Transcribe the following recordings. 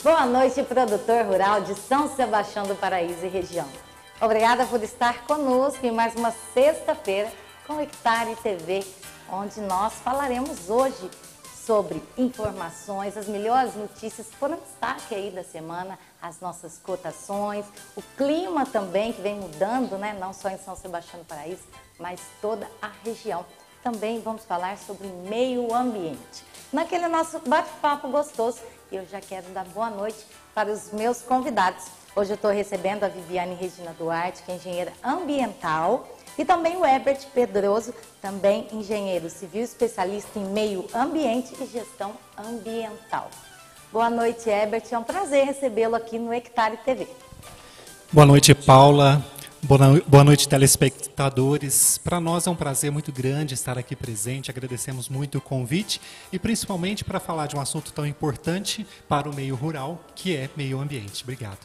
Boa noite, produtor rural de São Sebastião do Paraíso e região. Obrigada por estar conosco em mais uma sexta-feira com Hectare TV, onde nós falaremos hoje sobre informações, as melhores notícias que foram destaque aí da semana, as nossas cotações, o clima também que vem mudando, né? Não só em São Sebastião do Paraíso, mas toda a região. Também vamos falar sobre meio ambiente. Naquele nosso bate-papo gostoso, eu já quero dar boa noite para os meus convidados. Hoje eu estou recebendo a Viviane Regina Duarte, que é engenheira ambiental, e também o Herbert Pedroso, também engenheiro civil, especialista em meio ambiente e gestão ambiental. Boa noite, Herbert. É um prazer recebê-lo aqui no Hectare TV. Boa noite, Paula. Boa noite, telespectadores. Para nós é um prazer muito grande estar aqui presente. Agradecemos muito o convite e principalmente para falar de um assunto tão importante para o meio rural, que é meio ambiente. Obrigado.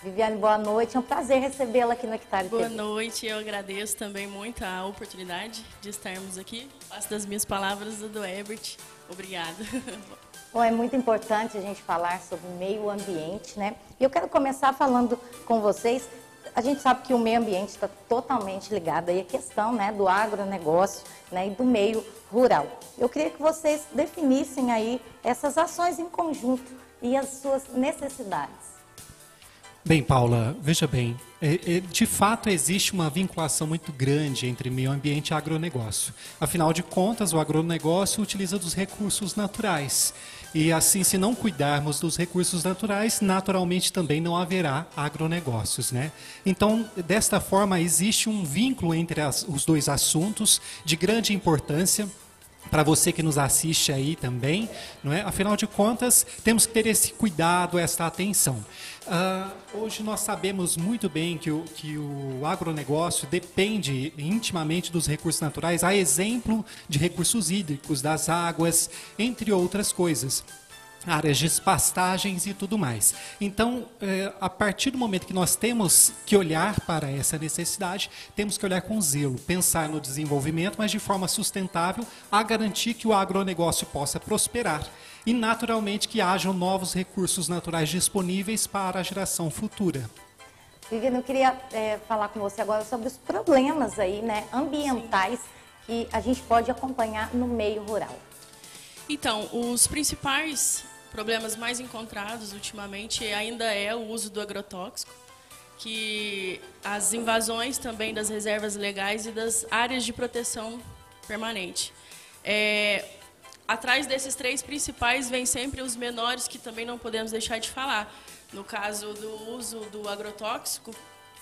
Viviane, boa noite. É um prazer recebê-la aqui no Hectare TV. Boa noite. Eu agradeço também muito a oportunidade de estarmos aqui. Faço das minhas palavras do Herbert. Obrigada. Bom, é muito importante a gente falar sobre meio ambiente, né? E eu quero começar falando com vocês. A gente sabe que o meio ambiente está totalmente ligado aí à questão, né, do agronegócio, né, e do meio rural. Eu queria que vocês definissem aí essas ações em conjunto e as suas necessidades. Bem, Paula, veja bem, de fato existe uma vinculação muito grande entre meio ambiente e agronegócio. Afinal de contas, o agronegócio utiliza dos recursos naturais. E assim, se não cuidarmos dos recursos naturais, naturalmente também não haverá agronegócios, né? Então, desta forma, existe um vínculo entre os dois assuntos de grande importância para você que nos assiste aí também, não é? Afinal de contas, temos que ter esse cuidado, essa atenção. Hoje nós sabemos muito bem que o agronegócio depende intimamente dos recursos naturais, a exemplo de recursos hídricos, das águas, entre outras coisas. Áreas de pastagens e tudo mais. Então, a partir do momento que nós temos que olhar para essa necessidade, temos que olhar com zelo, pensar no desenvolvimento, mas de forma sustentável, a garantir que o agronegócio possa prosperar e, naturalmente, que hajam novos recursos naturais disponíveis para a geração futura. Viviane, eu queria falar com você agora sobre os problemas aí, né, ambientais que a gente pode acompanhar no meio rural. Então, os principais problemas mais encontrados ultimamente ainda é o uso do agrotóxico, que as invasões também das reservas legais e das áreas de proteção permanente. Atrás desses três principais vem sempre os menores, que também não podemos deixar de falar. No caso do uso do agrotóxico,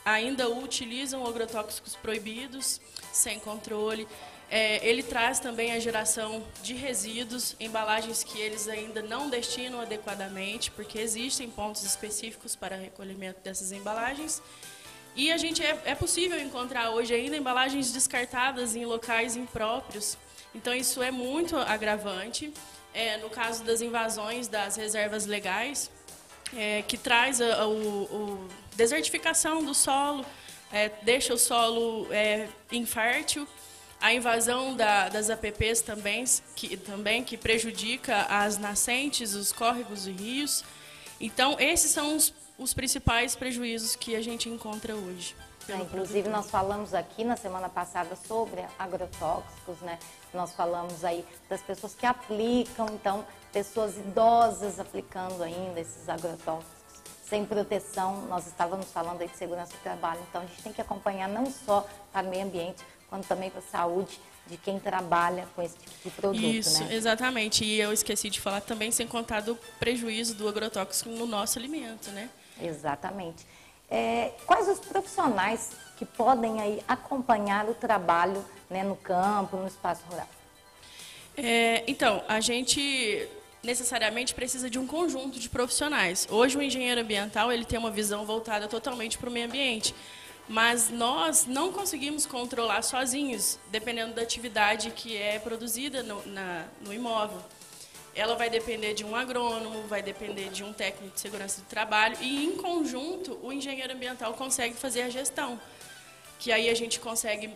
ainda utilizam agrotóxicos proibidos, sem controle. Ele traz também a geração de resíduos, embalagens que eles ainda não destinam adequadamente, porque existem pontos específicos para recolhimento dessas embalagens. E é possível encontrar hoje ainda embalagens descartadas em locais impróprios. Então isso é muito agravante. No caso das invasões das reservas legais, que traz a desertificação do solo, deixa o solo infértil. A invasão das APPs que prejudica as nascentes, os córregos e rios. Então, esses são os principais prejuízos que a gente encontra hoje. Inclusive, nós falamos aqui na semana passada sobre agrotóxicos, né? Nós falamos aí das pessoas que aplicam, então, pessoas idosas aplicando ainda esses agrotóxicos sem proteção. Nós estávamos falando aí de segurança do trabalho, então a gente tem que acompanhar não só para o meio ambiente, quanto também para a saúde de quem trabalha com esse tipo de produto. Isso, né? Exatamente. E eu esqueci de falar também, sem contar do prejuízo do agrotóxico no nosso alimento, né? Exatamente. Quais os profissionais que podem aí acompanhar o trabalho, né, no campo, no espaço rural? Então, a gente necessariamente precisa de um conjunto de profissionais. Hoje o engenheiro ambiental ele tem uma visão voltada totalmente para o meio ambiente. Mas nós não conseguimos controlar sozinhos, dependendo da atividade que é produzida no imóvel. Ela vai depender de um agrônomo, vai depender de um técnico de segurança do trabalho e, em conjunto, o engenheiro ambiental consegue fazer a gestão. Que aí a gente consegue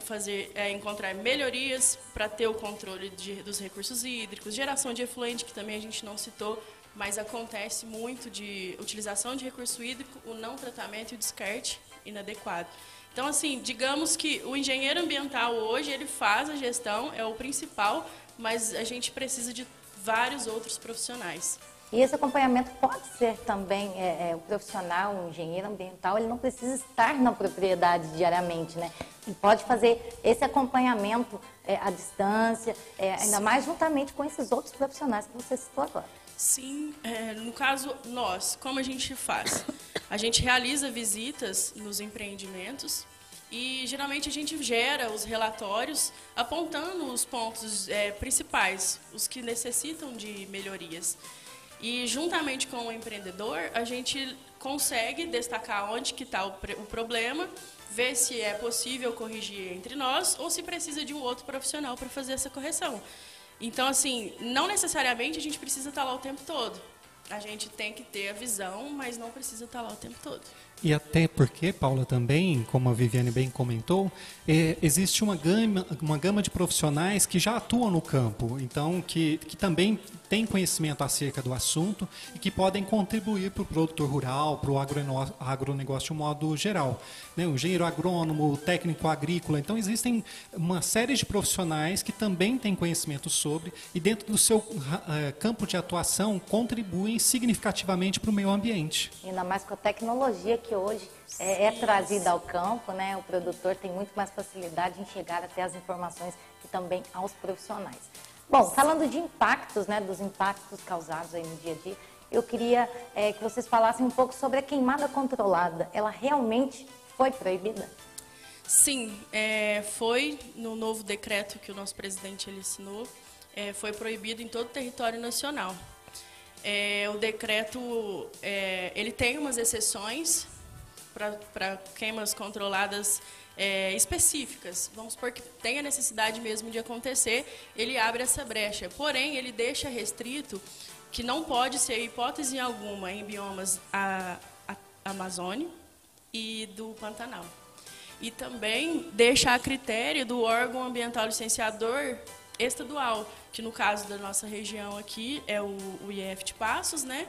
encontrar melhorias para ter o controle dos recursos hídricos, geração de efluente, que também a gente não citou, mas acontece muito de utilização de recurso hídrico, o não tratamento e o descarte inadequado. Então, assim, digamos que o engenheiro ambiental hoje, ele faz a gestão, é o principal, mas a gente precisa de vários outros profissionais. E esse acompanhamento pode ser também, o profissional, o engenheiro ambiental, ele não precisa estar na propriedade diariamente, né? Ele pode fazer esse acompanhamento à distância, ainda mais juntamente com esses outros profissionais que você citou agora. Sim, no caso, nós, como a gente faz? A gente realiza visitas nos empreendimentos e, geralmente, a gente gera os relatórios apontando os pontos principais, os que necessitam de melhorias. E, juntamente com o empreendedor, a gente consegue destacar onde que está o problema, ver se é possível corrigir entre nós ou se precisa de um outro profissional para fazer essa correção. Então, assim, não necessariamente a gente precisa estar lá o tempo todo. A gente tem que ter a visão, mas não precisa estar lá o tempo todo. E até porque, Paula, também, como a Viviane bem comentou, existe uma gama de profissionais que já atuam no campo, então que também têm conhecimento acerca do assunto e que podem contribuir para o produtor rural, para o agronegócio de um modo geral. Né? O engenheiro agrônomo, o técnico agrícola, então existem uma série de profissionais que também têm conhecimento sobre e dentro do seu campo de atuação contribuem significativamente para o meio ambiente. Ainda mais com a tecnologia que hoje é trazida ao campo, né? O produtor tem muito mais facilidade em chegar até as informações e também aos profissionais. Bom, falando de impactos, né, dos impactos causados aí no dia a dia, eu queria que vocês falassem um pouco sobre a queimada controlada. Ela realmente foi proibida? Sim, foi no novo decreto que o nosso presidente ele assinou, foi proibido em todo o território nacional. O decreto ele tem umas exceções para queimas controladas específicas. Vamos supor que tem a necessidade mesmo de acontecer, ele abre essa brecha. Porém, ele deixa restrito que não pode ser hipótese alguma em biomas Amazônia e do Pantanal. E também deixa a critério do órgão ambiental licenciador estadual, que no caso da nossa região aqui é o IEF de Passos, né?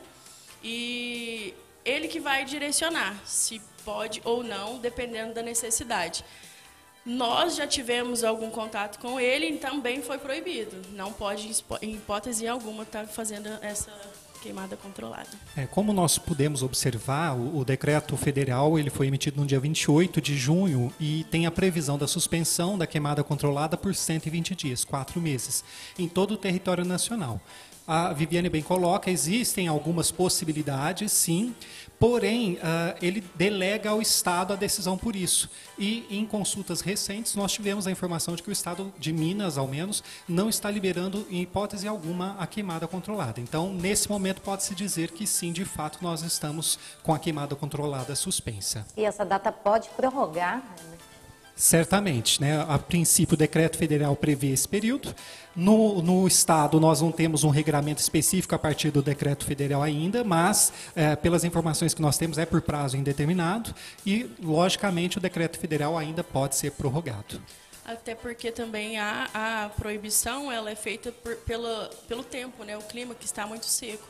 E ele que vai direcionar se pode ou não, dependendo da necessidade. Nós já tivemos algum contato com ele e também foi proibido. Não pode, em hipótese alguma, estar fazendo essa queimada controlada. Como nós pudemos observar, o decreto federal ele foi emitido no dia 28 de junho e tem a previsão da suspensão da queimada controlada por 120 dias, 4 meses, em todo o território nacional. A Viviane bem coloca, existem algumas possibilidades, sim, porém, ele delega ao Estado a decisão por isso. E em consultas recentes, nós tivemos a informação de que o Estado de Minas, ao menos, não está liberando, em hipótese alguma, a queimada controlada. Então, nesse momento, pode-se dizer que sim, de fato, nós estamos com a queimada controlada suspensa. E essa data pode prorrogar? Certamente, né? A princípio o decreto federal prevê esse período. No Estado nós não temos um regramento específico a partir do decreto federal ainda, mas pelas informações que nós temos é por prazo indeterminado e, logicamente, o decreto federal ainda pode ser prorrogado. Até porque também a proibição ela é feita pelo tempo, né? O clima que está muito seco.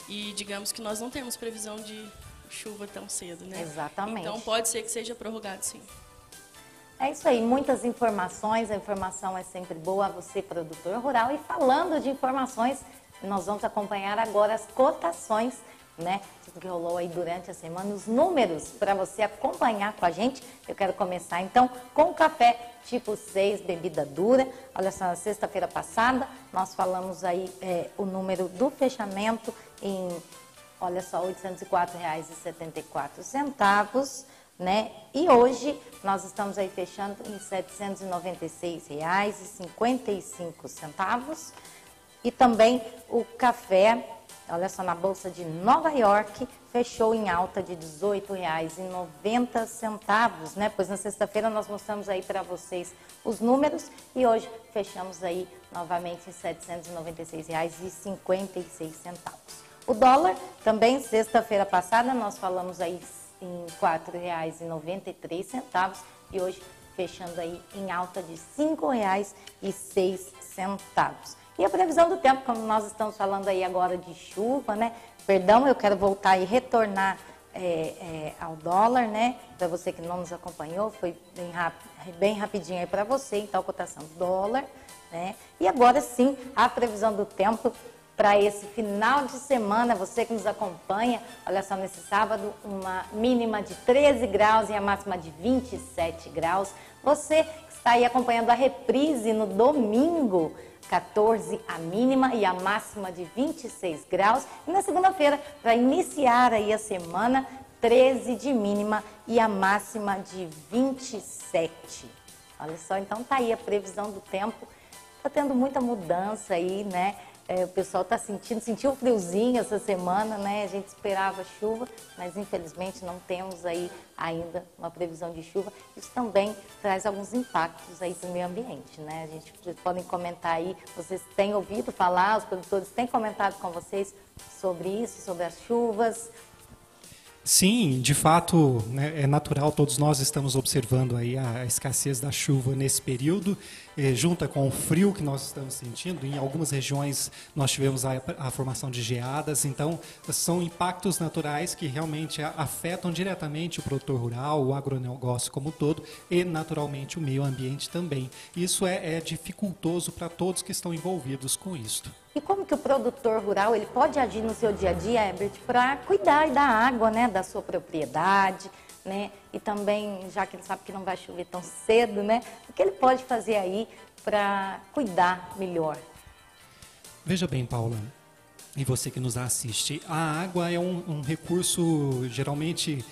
E digamos que nós não temos previsão de chuva tão cedo, né? Exatamente. Então pode ser que seja prorrogado, sim. É isso aí, muitas informações, a informação é sempre boa, você produtor rural. E falando de informações, nós vamos acompanhar agora as cotações, né? Tudo que rolou aí durante a semana, os números para você acompanhar com a gente. Eu quero começar então com o café tipo 6, bebida dura. Olha só, na sexta-feira passada nós falamos aí o número do fechamento em, olha só, R$ 804,74. Né? E hoje nós estamos aí fechando em R$ 796,55. E também o café, olha só, na Bolsa de Nova York, fechou em alta de R$ 18,90, né? Pois na sexta-feira nós mostramos aí para vocês os números e hoje fechamos aí novamente em R$ 796,56. O dólar, também sexta-feira passada, nós falamos aí em R$ 4,93 e hoje fechando aí em alta de R$ 5,06. E a previsão do tempo, como nós estamos falando aí agora de chuva, né? Perdão, eu quero voltar e retornar ao dólar, né? Para você que não nos acompanhou, foi bem rapidinho aí para você, então a cotação do dólar, né? E agora sim, a previsão do tempo para esse final de semana, você que nos acompanha, olha só, nesse sábado, uma mínima de 13 graus e a máxima de 27 graus. Você que está aí acompanhando a reprise no domingo, 14 a mínima e a máxima de 26 graus. E na segunda-feira, para iniciar aí a semana, 13 de mínima e a máxima de 27. Olha só, então tá aí a previsão do tempo. Tá tendo muita mudança aí, né? O pessoal está sentiu friozinho essa semana, né? A gente esperava chuva, mas infelizmente não temos aí ainda uma previsão de chuva. Isso também traz alguns impactos aí para o meio ambiente, né? Vocês podem comentar aí, vocês têm ouvido falar, os produtores têm comentado com vocês sobre isso, sobre as chuvas. Sim, de fato, né, é natural, todos nós estamos observando aí a escassez da chuva nesse período, junta com o frio que nós estamos sentindo. Em algumas regiões nós tivemos a formação de geadas, então são impactos naturais que realmente afetam diretamente o produtor rural, o agronegócio como um todo e naturalmente o meio ambiente também. Isso é dificultoso para todos que estão envolvidos com isso. E como que o produtor rural ele pode agir no seu dia a dia, Herbert, para cuidar da água, né, da sua propriedade, né? E também, já que ele sabe que não vai chover tão cedo, né? O que ele pode fazer aí para cuidar melhor? Veja bem, Paula, e você que nos assiste, a água é um recurso geralmente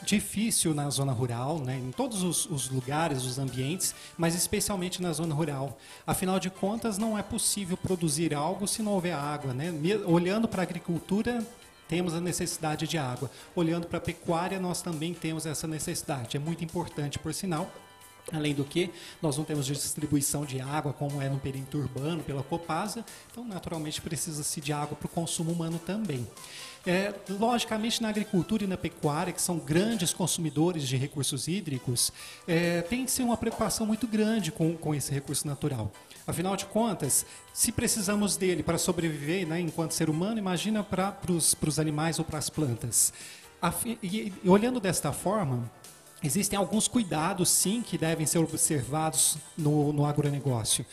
difícil na zona rural, né? Em todos os lugares, os ambientes, mas especialmente na zona rural. Afinal de contas, não é possível produzir algo se não houver água, né? Olhando para a agricultura, temos a necessidade de água. Olhando para a pecuária, nós também temos essa necessidade. É muito importante, por sinal. Além do que, nós não temos distribuição de água, como é no perímetro urbano, pela Copasa, então, naturalmente, precisa-se de água para o consumo humano também. Logicamente, na agricultura e na pecuária, que são grandes consumidores de recursos hídricos, tem que ser uma preocupação muito grande com esse recurso natural. Afinal de contas, se precisamos dele para sobreviver, né, enquanto ser humano, imagina para os animais ou para as plantas. E olhando desta forma, existem alguns cuidados, sim, que devem ser observados no agronegócio.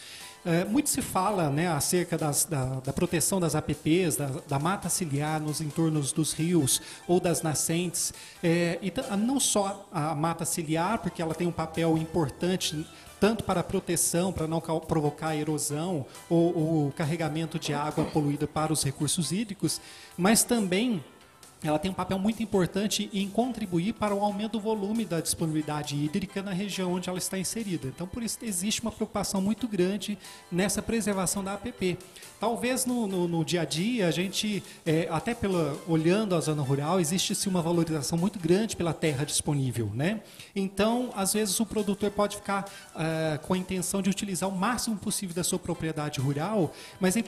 Muito se fala, né, acerca da proteção das APPs, da mata ciliar nos entornos dos rios ou das nascentes. E não só a mata ciliar, porque ela tem um papel importante tanto para a proteção, para não provocar erosão ou carregamento de água poluída para os recursos hídricos, mas também ela tem um papel muito importante em contribuir para o aumento do volume da disponibilidade hídrica na região onde ela está inserida. Então, por isso, existe uma preocupação muito grande nessa preservação da APP. Talvez no dia a dia, a gente, até olhando a zona rural, existe-se uma valorização muito grande pela terra disponível, né? Então, às vezes, o produtor pode ficar com a intenção de utilizar o máximo possível da sua propriedade rural, mas é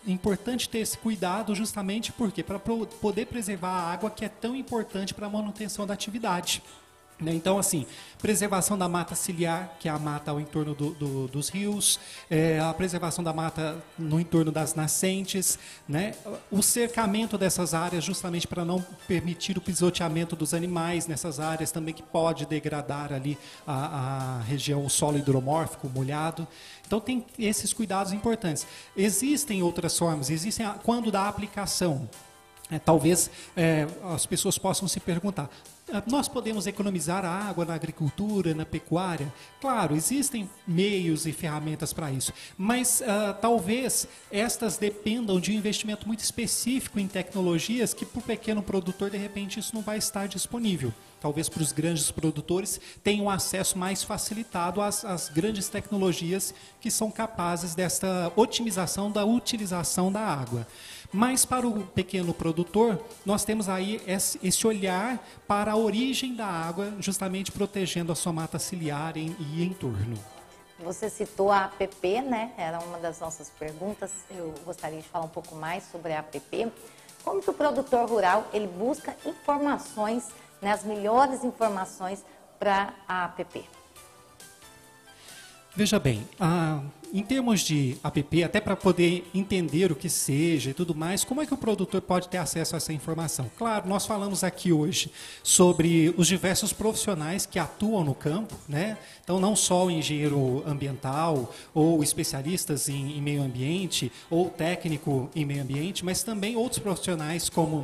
importante ter esse cuidado justamente porque para poder preservar a água que é tão importante para a manutenção da atividade. Então, assim, preservação da mata ciliar, que é a mata ao entorno dos rios, a preservação da mata no entorno das nascentes, né? O cercamento dessas áreas justamente para não permitir o pisoteamento dos animais nessas áreas também, que pode degradar ali a região, o solo hidromórfico, molhado. Então, tem esses cuidados importantes. Existem outras formas, quando da aplicação. Talvez as pessoas possam se perguntar, nós podemos economizar a água na agricultura, na pecuária? Claro, existem meios e ferramentas para isso, mas talvez estas dependam de um investimento muito específico em tecnologias que para o pequeno produtor, de repente, isso não vai estar disponível. Talvez para os grandes produtores tenham acesso mais facilitado às grandes tecnologias que são capazes desta otimização da utilização da água. Mas para o pequeno produtor, nós temos aí esse olhar para a origem da água, justamente protegendo a sua mata ciliar e entorno. Você citou a APP, né? Era uma das nossas perguntas. Eu gostaria de falar um pouco mais sobre a APP. Como que o produtor rural ele busca informações, né, as melhores informações para a APP? Veja bem, em termos de app, até para poder entender o que seja e tudo mais, como é que o produtor pode ter acesso a essa informação? Claro, nós falamos aqui hoje sobre os diversos profissionais que atuam no campo, né? Então, não só o engenheiro ambiental ou especialistas em meio ambiente ou técnico em meio ambiente, mas também outros profissionais como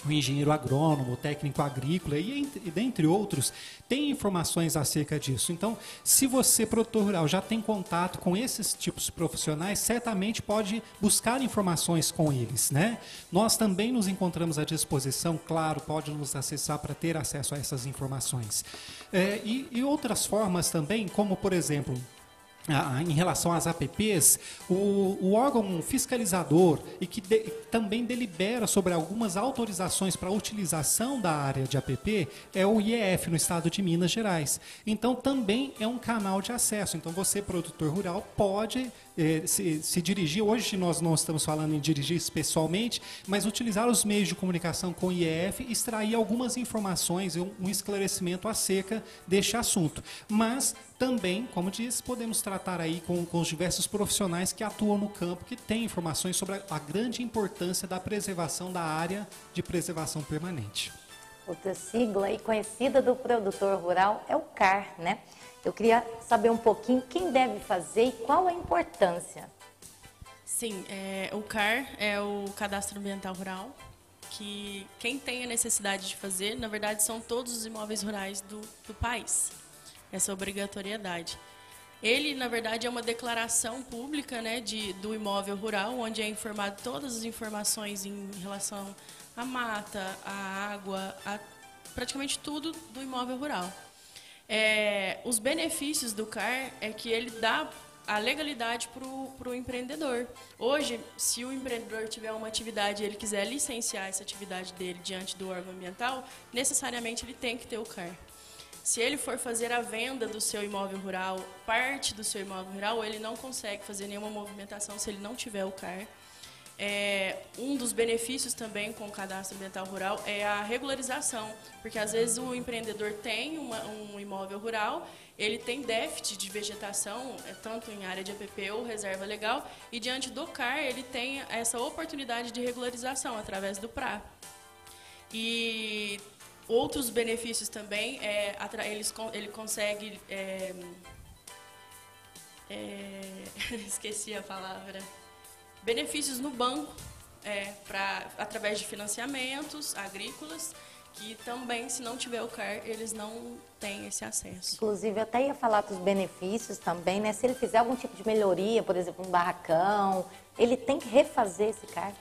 o engenheiro agrônomo, o técnico agrícola e dentre outros, tem informações acerca disso. Então, se você, produtor rural, já tem contato com esses tipos de profissionais, certamente pode buscar informações com eles, né? Nós também nos encontramos à disposição, claro, pode nos acessar para ter acesso a essas informações. E outras formas também, como, por exemplo, em relação às APPs, o órgão fiscalizador e que também delibera sobre algumas autorizações para a utilização da área de APP é o IEF, no estado de Minas Gerais. Então, também é um canal de acesso. Então, você, produtor rural, pode se dirigir. Hoje nós não estamos falando em dirigir pessoalmente, mas utilizar os meios de comunicação com o IEF e extrair algumas informações, um esclarecimento acerca deste assunto. Mas também, como disse, podemos tratar aí com os diversos profissionais que atuam no campo, que têm informações sobre a grande importância da preservação da área de preservação permanente. Outra sigla aí conhecida do produtor rural é o CAR, né? Eu queria saber um pouquinho quem deve fazer e qual a importância. Sim, o CAR é o Cadastro Ambiental Rural, que quem tem a necessidade de fazer, na verdade, são todos os imóveis rurais do país. Essa obrigatoriedade. Ele, na verdade, é uma declaração pública, né, do imóvel rural, onde é informado todas as informações em relação à mata, à água, a praticamente tudo do imóvel rural. Os benefícios do CAR é que ele dá a legalidade para o empreendedor. Hoje, se o empreendedor tiver uma atividade e ele quiser licenciar essa atividade dele diante do órgão ambiental, necessariamente ele tem que ter o CAR. Se ele for fazer a venda do seu imóvel rural, parte do seu imóvel rural, ele não consegue fazer nenhuma movimentação se ele não tiver o CAR. Um dos benefícios também com o Cadastro Ambiental Rural é a regularização, porque às vezes o empreendedor tem um imóvel rural, ele tem déficit de vegetação, tanto em área de APP ou reserva legal, e diante do CAR ele tem essa oportunidade de regularização através do PRA. E outros benefícios também, ele consegue... esqueci a palavra. Benefícios no banco, através de financiamentos agrícolas, que também, se não tiver o CAR, eles não têm esse acesso. Inclusive, eu até ia falar dos benefícios também, né? Se ele fizer algum tipo de melhoria, por exemplo, um barracão, ele tem que refazer esse CAR?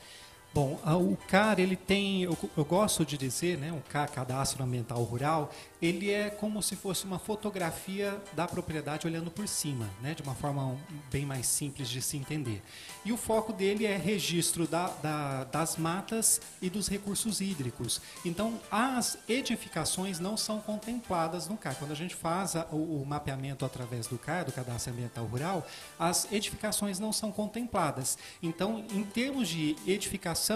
Bom, o CAR, ele tem, eu gosto de dizer, né, o CAR, Cadastro Ambiental Rural, ele é como se fosse uma fotografia da propriedade olhando por cima, né, de uma forma bem mais simples de se entender. E o foco dele é registro das matas e dos recursos hídricos. Então, as edificações não são contempladas no CAR. Quando a gente faz o mapeamento através do CAR, do Cadastro Ambiental Rural, as edificações não são contempladas. Então, em termos de edificação,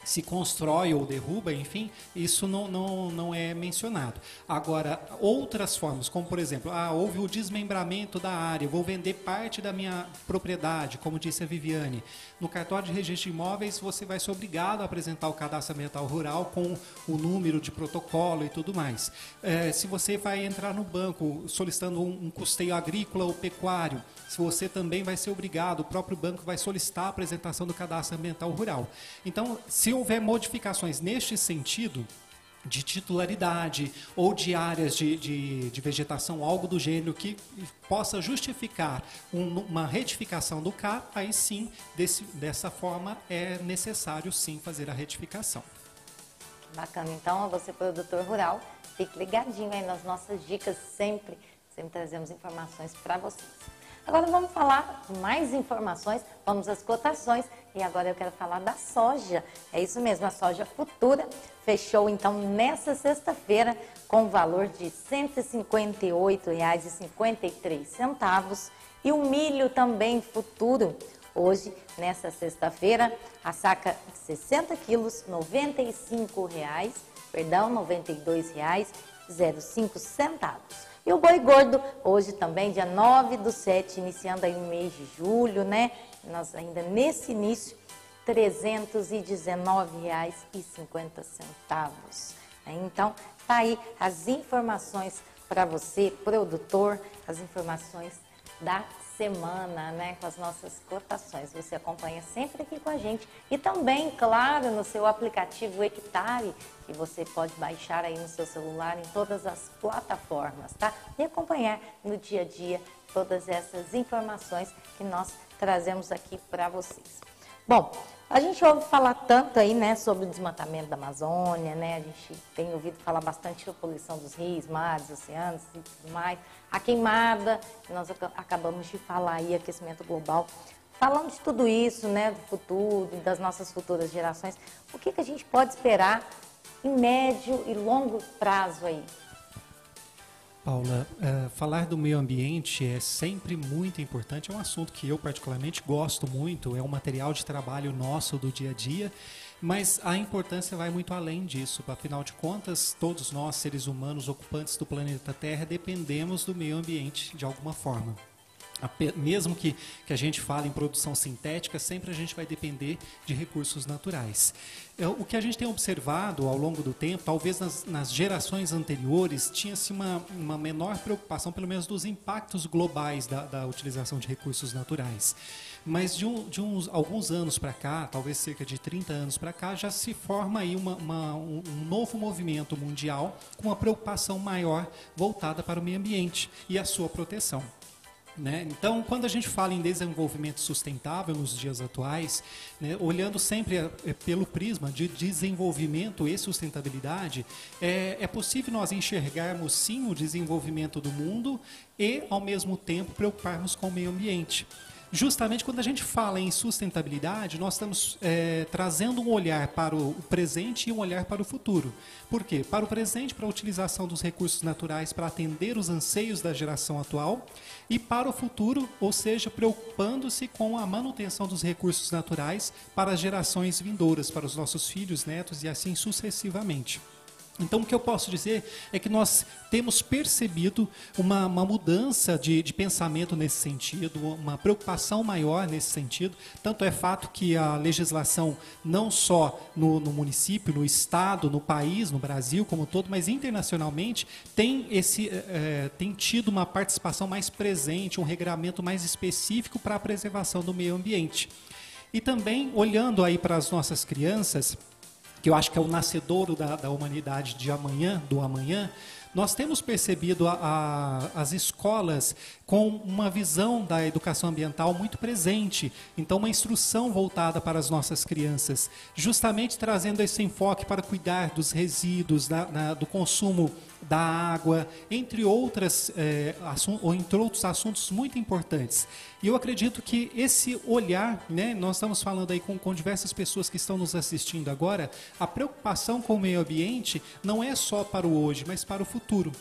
se constrói ou derruba, enfim, isso não é mencionado. Agora, outras formas, como por exemplo, houve o desmembramento da área, eu vou vender parte da minha propriedade, como disse a Viviane. No cartório de registro de imóveis, você vai ser obrigado a apresentar o cadastro ambiental rural com o número de protocolo e tudo mais. Se você vai entrar no banco solicitando um custeio agrícola ou pecuário, se você também vai ser obrigado, o próprio banco vai solicitar a apresentação do cadastro ambiental rural. Então, se houver modificações neste sentido, de titularidade ou de áreas de vegetação, algo do gênero que possa justificar uma retificação do CAR, aí sim, dessa forma, é necessário sim fazer a retificação. Bacana. Então, você, produtor rural, fique ligadinho aí nas nossas dicas, sempre trazemos informações para vocês. Agora vamos falar mais informações, vamos às cotações e agora eu quero falar da soja. É isso mesmo, a soja futura fechou então nessa sexta-feira com o valor de R$ 158,53 e o milho também futuro. Hoje, nessa sexta-feira, a saca de 60 quilos, R$ 92,05. E o boi gordo, hoje também, dia 9/7, iniciando aí o mês de julho, né? Nós ainda nesse início, R$ 319,50. Então, tá aí as informações para você, produtor, as informações da semana, né, com as nossas cotações. Você acompanha sempre aqui com a gente e também, claro, no seu aplicativo Hectare, que você pode baixar aí no seu celular em todas as plataformas, tá? E acompanhar no dia a dia todas essas informações que nós trazemos aqui para vocês. Bom, a gente ouve falar tanto aí, né, sobre o desmatamento da Amazônia, né? A gente tem ouvido falar bastante sobre a poluição dos rios, mares, oceanos e tudo mais. A queimada, nós acabamos de falar aí, aquecimento global. Falando de tudo isso, né, do futuro, das nossas futuras gerações, o que a gente pode esperar em médio e longo prazo aí? Paula, falar do meio ambiente é sempre muito importante, é um assunto que eu particularmente gosto muito, é um material de trabalho nosso do dia a dia, mas a importância vai muito além disso. Afinal de contas, todos nós, seres humanos ocupantes do planeta Terra, dependemos do meio ambiente de alguma forma. Mesmo que a gente fale em produção sintética, sempre a gente vai depender de recursos naturais. O que a gente tem observado ao longo do tempo, talvez nas gerações anteriores, tinha-se uma menor preocupação, pelo menos dos impactos globais da utilização de recursos naturais. Mas de alguns anos para cá, talvez cerca de 30 anos para cá, já se forma aí um novo movimento mundial com uma preocupação maior voltada para o meio ambiente e a sua proteção. Né? Então, quando a gente fala em desenvolvimento sustentável nos dias atuais, né, olhando sempre pelo prisma de desenvolvimento e sustentabilidade, é possível nós enxergarmos sim o desenvolvimento do mundo e, ao mesmo tempo, preocuparmos com o meio ambiente. Justamente quando a gente fala em sustentabilidade, nós estamos trazendo um olhar para o presente e um olhar para o futuro. Por quê? Para o presente, para a utilização dos recursos naturais para atender os anseios da geração atual, e para o futuro, ou seja, preocupando-se com a manutenção dos recursos naturais para as gerações vindouras, para os nossos filhos, netos e assim sucessivamente. Então, o que eu posso dizer é que nós temos percebido uma mudança de pensamento nesse sentido, uma preocupação maior nesse sentido. Tanto é fato que a legislação, não só no município, no estado, no país, no Brasil como um todo, mas internacionalmente, tem tido uma participação mais presente, um regramento mais específico para a preservação do meio ambiente. E também, olhando aí para as nossas crianças, que eu acho que é o nascedouro da humanidade de amanhã, do amanhã, nós temos percebido as escolas com uma visão da educação ambiental muito presente. Então, uma instrução voltada para as nossas crianças, justamente trazendo esse enfoque para cuidar dos resíduos, do consumo da água, entre outros assuntos muito importantes. E eu acredito que esse olhar, né, nós estamos falando aí com diversas pessoas que estão nos assistindo agora, a preocupação com o meio ambiente não é só para o hoje, mas para o futuro.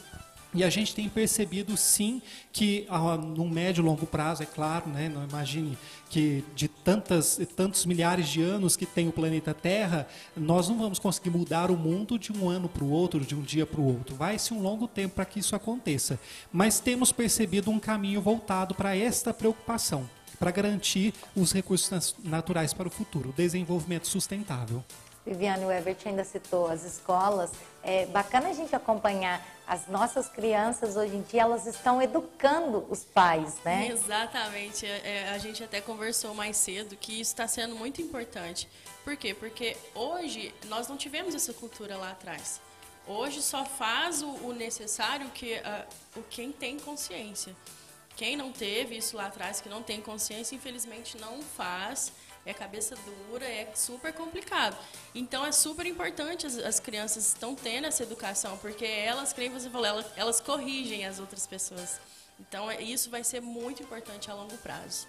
E a gente tem percebido, sim, que no médio e longo prazo, é claro, né, não imagine que de tantos milhares de anos que tem o planeta Terra, nós não vamos conseguir mudar o mundo de um ano para o outro, de um dia para o outro. Vai-se um longo tempo para que isso aconteça. Mas temos percebido um caminho voltado para esta preocupação, para garantir os recursos naturais para o futuro, o desenvolvimento sustentável. Viviane, o Herbert ainda citou as escolas. É bacana a gente acompanhar as nossas crianças hoje em dia, elas estão educando os pais, né? Exatamente. A gente até conversou mais cedo que isso está sendo muito importante. Por quê? Porque hoje nós não tivemos essa cultura lá atrás. Hoje só faz o necessário quem tem consciência. Quem não teve isso lá atrás, que não tem consciência, infelizmente não faz. É cabeça dura, é super complicado. Então é super importante as crianças estão tendo essa educação, porque elas, como você falou, elas corrigem as outras pessoas. Então isso vai ser muito importante a longo prazo.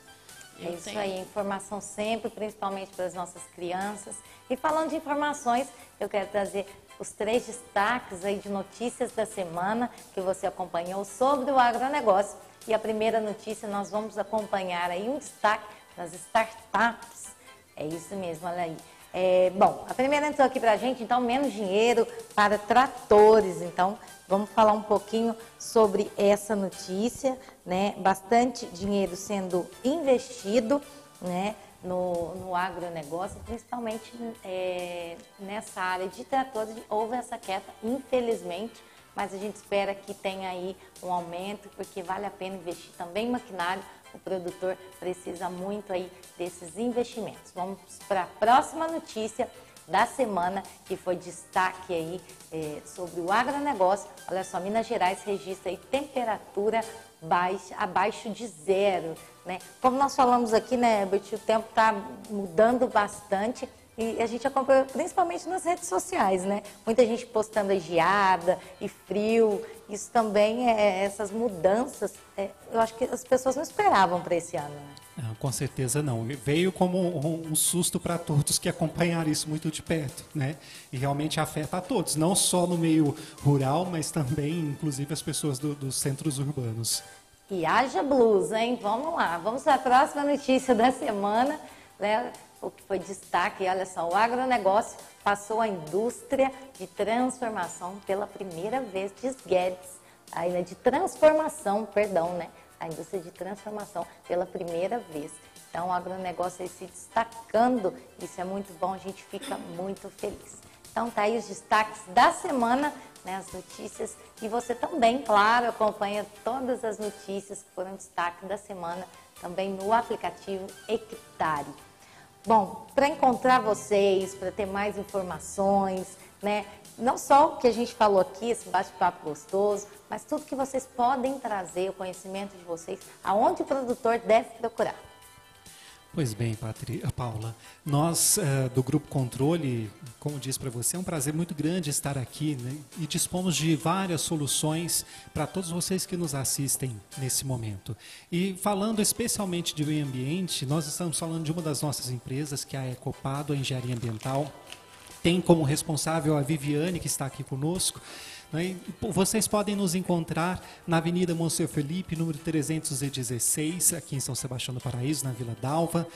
Aí, informação sempre, principalmente para as nossas crianças. E falando de informações, eu quero trazer os 3 destaques aí de notícias da semana que você acompanhou sobre o agronegócio. E a primeira notícia, nós vamos acompanhar aí um destaque das startups. É isso mesmo, olha aí. Bom, a primeira entrou aqui para a gente, então, menos dinheiro para tratores. Então, vamos falar um pouquinho sobre essa notícia, né? Bastante dinheiro sendo investido, né, no agronegócio, principalmente nessa área de tratores. Houve essa queda, infelizmente, mas a gente espera que tenha aí um aumento, porque vale a pena investir também em maquinário. O produtor precisa muito aí desses investimentos. Vamos para a próxima notícia da semana, que foi destaque aí sobre o agronegócio. Olha só, Minas Gerais registra aí temperatura abaixo de zero, né? Como nós falamos aqui, né, Herbert, o tempo está mudando bastante. E a gente acompanha principalmente nas redes sociais, né? Muita gente postando a geada e frio. Isso também, essas mudanças, eu acho que as pessoas não esperavam para esse ano, né? Não, com certeza não. Veio como um susto para todos que acompanharam isso muito de perto, né? E realmente afeta a todos, não só no meio rural, mas também, inclusive, as pessoas dos centros urbanos. E haja blusa, hein? Vamos lá. Vamos para a próxima notícia da semana, né? O que foi destaque, olha só, o agronegócio passou a indústria de transformação pela primeira vez, diz Guedes, ainda de transformação, perdão, né? A indústria de transformação pela primeira vez. Então, o agronegócio aí se destacando, isso é muito bom, a gente fica muito feliz. Então, tá aí os destaques da semana, né, as notícias, e você também, claro, acompanha todas as notícias que foram destaque da semana, também no aplicativo Hectare. Bom, para encontrar vocês, para ter mais informações, né? Não só o que a gente falou aqui, esse bate-papo gostoso, mas tudo que vocês podem trazer, o conhecimento de vocês, aonde o produtor deve procurar. Pois bem, Paula, nós do Grupo Controle, como disse para você, é um prazer muito grande estar aqui, né? E dispomos de várias soluções para todos vocês que nos assistem nesse momento. E falando especialmente de meio ambiente, nós estamos falando de uma das nossas empresas, que é a Ecopado, a Engenharia Ambiental. Tem como responsável a Viviane, que está aqui conosco. Vocês podem nos encontrar na Avenida Monsenhor Felipe, número 316, aqui em São Sebastião do Paraíso, na Vila Dalva.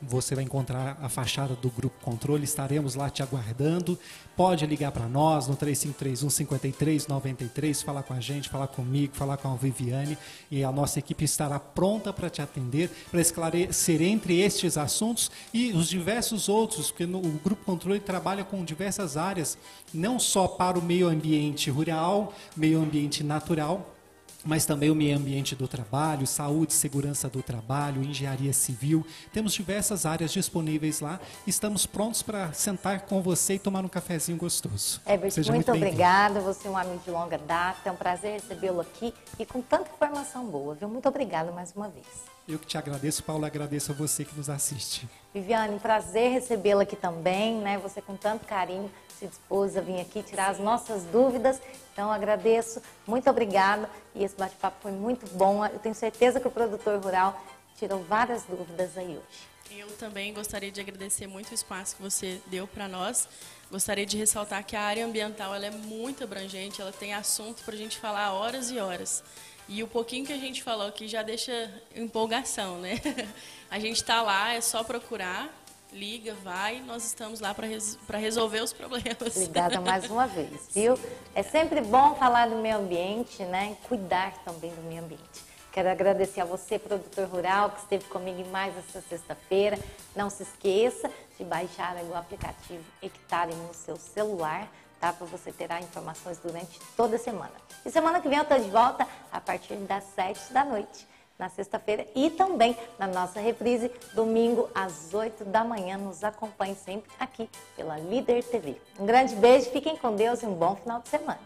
Você vai encontrar a fachada do Grupo Controle, estaremos lá te aguardando. Pode ligar para nós no 3531-5393, falar com a gente, falar comigo, falar com a Viviane, e a nossa equipe estará pronta para te atender, para esclarecer entre estes assuntos e os diversos outros, porque o Grupo Controle trabalha com diversas áreas, não só para o meio ambiente rural, meio ambiente natural, mas também o meio ambiente do trabalho, saúde, segurança do trabalho, engenharia civil. Temos diversas áreas disponíveis lá. Estamos prontos para sentar com você e tomar um cafezinho gostoso. Herbert, muito obrigada. Você é um amigo de longa data. É um prazer recebê-lo aqui e com tanta informação boa, viu? Muito obrigada mais uma vez. Eu que te agradeço, Paulo, agradeço a você que nos assiste. Viviane, um prazer recebê-la aqui também, né? Você com tanto carinho se dispôs a vir aqui tirar as nossas dúvidas. Então, agradeço, muito obrigada. E esse bate-papo foi muito bom. Eu tenho certeza que o produtor rural tirou várias dúvidas aí hoje. Eu também gostaria de agradecer muito o espaço que você deu para nós. Gostaria de ressaltar que a área ambiental ela é muito abrangente, ela tem assunto para a gente falar horas e horas. E o pouquinho que a gente falou aqui já deixa empolgação, né? A gente está lá, é só procurar, liga, vai, nós estamos lá para resolver os problemas. Obrigada mais uma vez, viu? É sempre bom falar do meio ambiente, né? E cuidar também do meio ambiente. Quero agradecer a você, produtor rural, que esteve comigo em mais essa sexta-feira. Não se esqueça de baixar o aplicativo Hectare no seu celular, tá? Para você ter informações durante toda a semana. E semana que vem eu estou de volta a partir das 7 da noite, na sexta-feira, e também na nossa reprise, domingo às 8 da manhã. Nos acompanhe sempre aqui pela Líder TV. Um grande beijo, fiquem com Deus e um bom final de semana.